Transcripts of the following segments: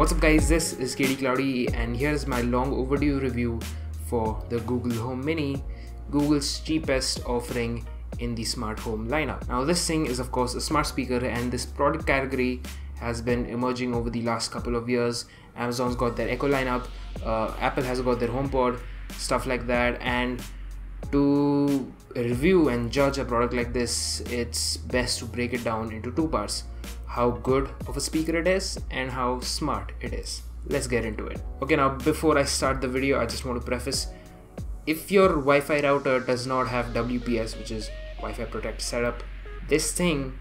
What's up guys, this is KDCloudy and here's my long overdue review for the Google Home Mini, Google's cheapest offering in the smart home lineup. Now this thing is of course a smart speaker, and this product category has been emerging over the last couple of years. Amazon's got their Echo lineup, Apple has got their HomePod, stuff like that, and to review and judge a product like this, it's best to break it down into two parts: how good of a speaker it is and how smart it is. Let's get into it. Okay, now before I start the video, I just want to preface, if your Wi-Fi router does not have WPS, which is Wi-Fi Protect setup, this thing,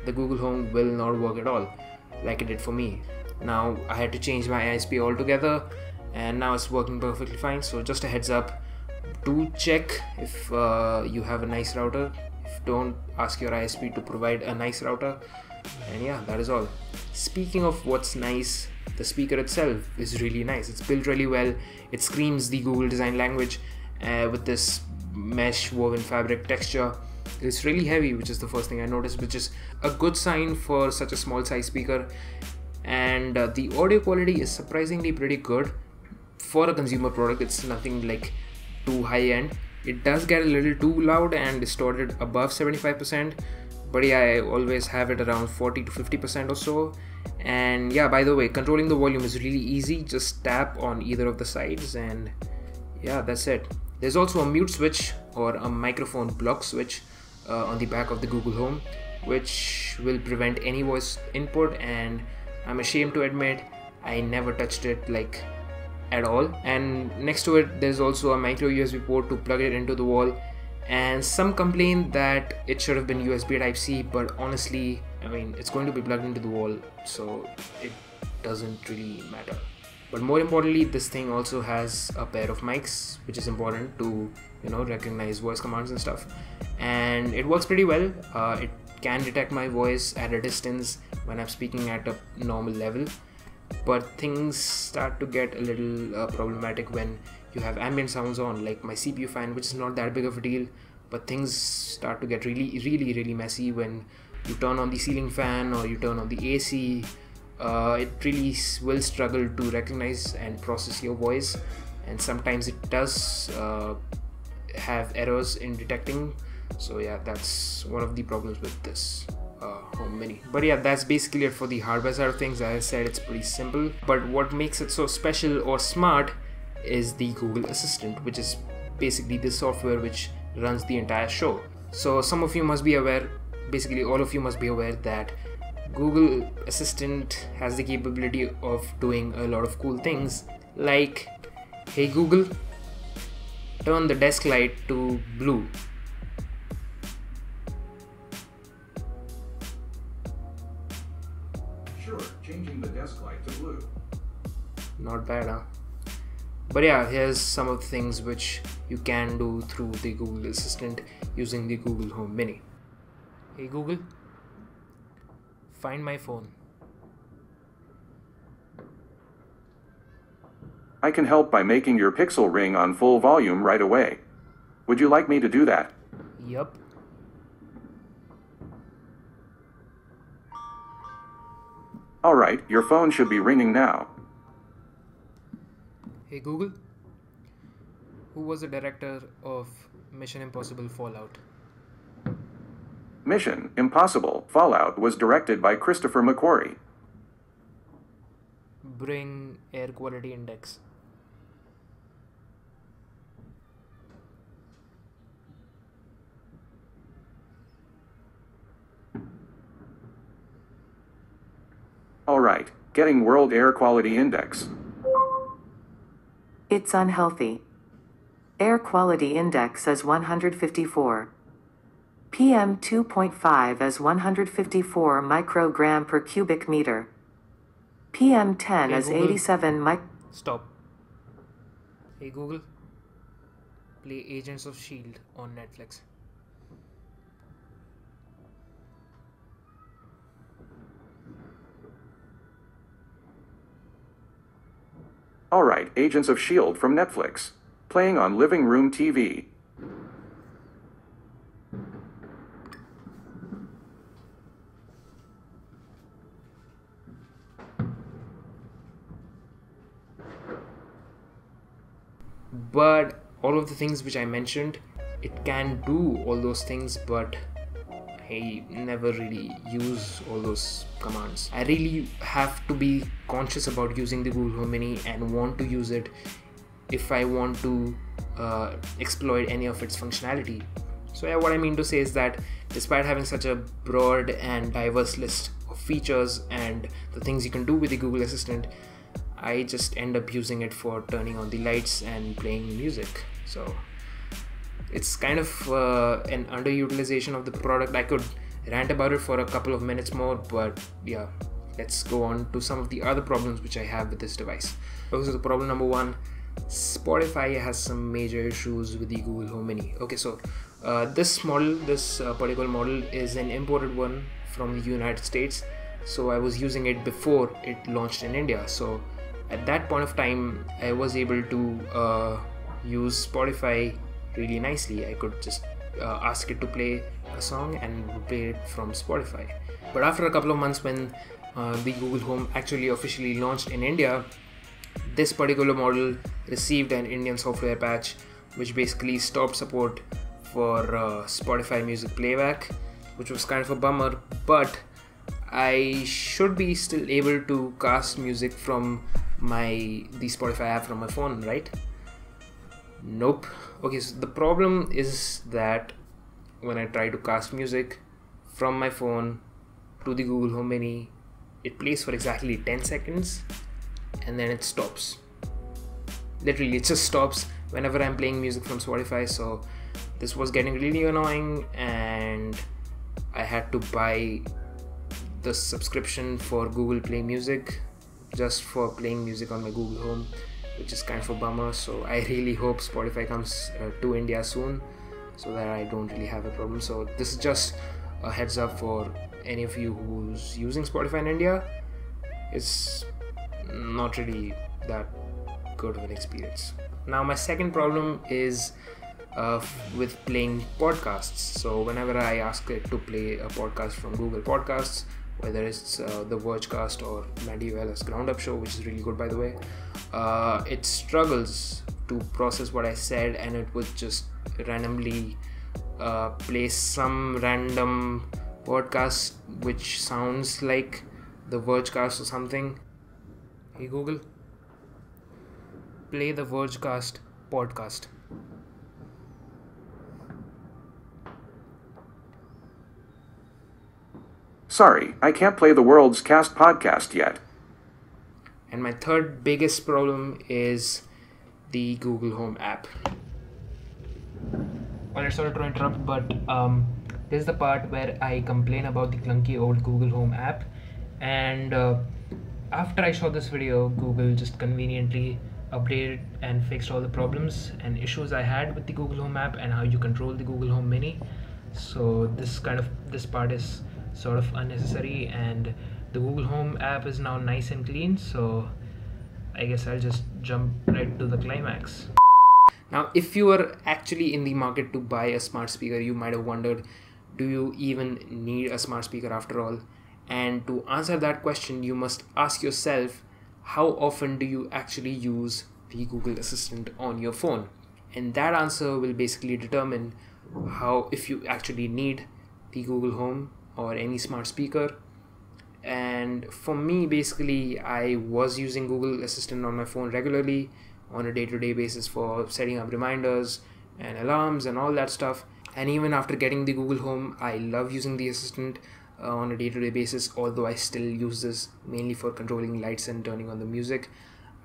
the Google Home, will not work at all like it did for me. Now I had to change my ISP altogether and now it's working perfectly fine. So just a heads up, do check if you have a nice router. If don't, ask your ISP to provide a nice router. And yeah, that is all. Speaking of what's nice, the speaker itself is really nice. It's built really well. It screams the Google design language with this mesh woven fabric texture. It's really heavy, which is the first thing I noticed, which is a good sign for such a small size speaker. And the audio quality is surprisingly pretty good for a consumer product. It's nothing like too high end. It does get a little too loud and distorted above 75%, but yeah, I always have it around 40 to 50% or so. And yeah, by the way, controlling the volume is really easy. Just tap on either of the sides and yeah, that's it. There's also a mute switch or a microphone block switch on the back of the Google Home, which will prevent any voice input, and I'm ashamed to admit I never touched it like at all. And next to it there's also a micro USB port to plug it into the wall, and some complain that it should have been USB Type-C, but honestly, I mean, it's going to be plugged into the wall, so it doesn't really matter. But more importantly, this thing also has a pair of mics, which is important to, you know, recognize voice commands and stuff, and it works pretty well. It can detect my voice at a distance when I'm speaking at a normal level, but things start to get a little problematic when you have ambient sounds on, like my CPU fan, which is not that big of a deal, but things start to get really messy when you turn on the ceiling fan or you turn on the AC. It really will struggle to recognize and process your voice, and sometimes it does have errors in detecting. So yeah, that's one of the problems with this Home Mini. But yeah, that's basically it for the hardware side of things. As I said, it's pretty simple, but what makes it so special or smart is the Google Assistant, which is basically the software which runs the entire show. So some of you must be aware, basically all of you must be aware, that Google Assistant has the capability of doing a lot of cool things, like, hey Google, turn the desk light to blue. Sure, changing the desk light to blue. Not bad, huh? But yeah, here's some of the things which you can do through the Google Assistant using the Google Home Mini. Hey Google, find my phone. I can help by making your Pixel ring on full volume right away. Would you like me to do that? Yup. Alright, your phone should be ringing now. Hey Google, who was the director of Mission Impossible Fallout? Mission Impossible Fallout was directed by Christopher McQuarrie. Bring air quality index. Alright, getting World Air Quality Index. It's unhealthy. Air quality index is 154. PM 2.5 is 154 microgram per cubic meter. PM 10 Hey, is Google. 87 Stop. Hey Google, play Agents of S.H.I.E.L.D. on Netflix. Alright, Agents of S.H.I.E.L.D. from Netflix. Playing on living room TV. but all of the things which I mentioned, it can do all those things, but I never really use all those commands. I really have to be conscious about using the Google Home Mini and want to use it if I want to exploit any of its functionality. So yeah, what I mean to say is that despite having such a broad and diverse list of features and the things you can do with the Google Assistant, I just end up using it for turning on the lights and playing music. So it's kind of an underutilization of the product. I could rant about it for a couple of minutes more, but yeah, let's go on to some of the other problems which I have with this device. So the problem number one, Spotify has some major issues with the Google Home Mini. Okay, so this particular model is an imported one from the United States. So I was using it before it launched in India. So at that point of time, I was able to use Spotify really nicely. I could just ask it to play a song and play it from Spotify. But after a couple of months, when the Google Home actually officially launched in India, this particular model received an Indian software patch which basically stopped support for Spotify music playback, which was kind of a bummer, but I should be still able to cast music from the Spotify app from my phone, right? Nope. Okay, so the problem is that when I try to cast music from my phone to the Google Home Mini, it plays for exactly 10 seconds and then it stops. Literally, it just stops whenever I'm playing music from Spotify. So this was getting really annoying, and I had to buy the subscription for Google Play Music just for playing music on my Google Home, which is kind of a bummer. So I really hope Spotify comes to India soon so that I don't really have a problem. So this is just a heads up for any of you who's using Spotify in India. It's not really that good of an experience. Now my second problem is with playing podcasts. So whenever I ask it to play a podcast from Google Podcasts, whether it's the Vergecast or Maddie Wella's Ground Up Show, which is really good by the way, it struggles to process what I said, and it would just randomly play some random podcast which sounds like the Vergecast or something. Hey Google, play the Vergecast podcast. Sorry, I can't play the World's Cast podcast yet. And my third biggest problem is the Google Home app. Well, sorry to interrupt, but this is the part where I complain about the clunky old Google Home app. And after I shot this video, Google just conveniently updated and fixed all the problems and issues I had with the Google Home app and how you control the Google Home Mini. So this part is sort of unnecessary, and the Google Home app is now nice and clean. So I guess I'll just jump right to the climax. Now, if you are actually in the market to buy a smart speaker, you might have wondered, do you even need a smart speaker after all? And to answer that question, you must ask yourself, how often do you actually use the Google Assistant on your phone? And that answer will basically determine if you actually need the Google Home or any smart speaker. And for me, basically, I was using Google Assistant on my phone regularly on a day-to-day basis for setting up reminders and alarms and all that stuff. And even after getting the Google Home, I love using the Assistant on a day-to-day basis, although I still use this mainly for controlling lights and turning on the music.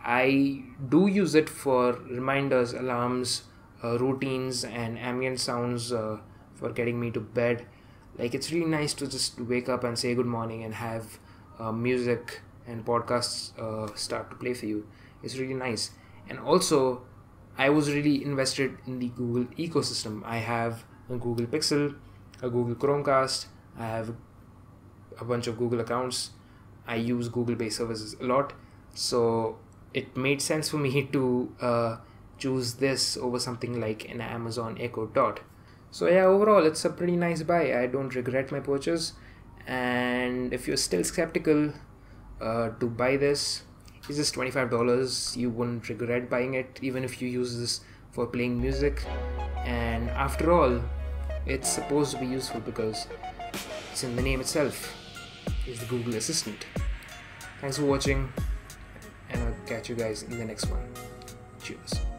I do use it for reminders, alarms, routines, and ambient sounds for getting me to bed. Like, it's really nice to just wake up and say good morning and have music and podcasts start to play for you. It's really nice. And also, I was really invested in the Google ecosystem. I have a Google Pixel, a Google Chromecast, I have a bunch of Google accounts. I use Google-based services a lot. So it made sense for me to choose this over something like an Amazon Echo Dot. So yeah, overall, it's a pretty nice buy. I don't regret my purchase. And if you're still skeptical to buy this, it's just $25. You wouldn't regret buying it, even if you use this for playing music, and after all, it's supposed to be useful because it's in the name itself. It's the Google Assistant. Thanks for watching, and I'll catch you guys in the next one. Cheers.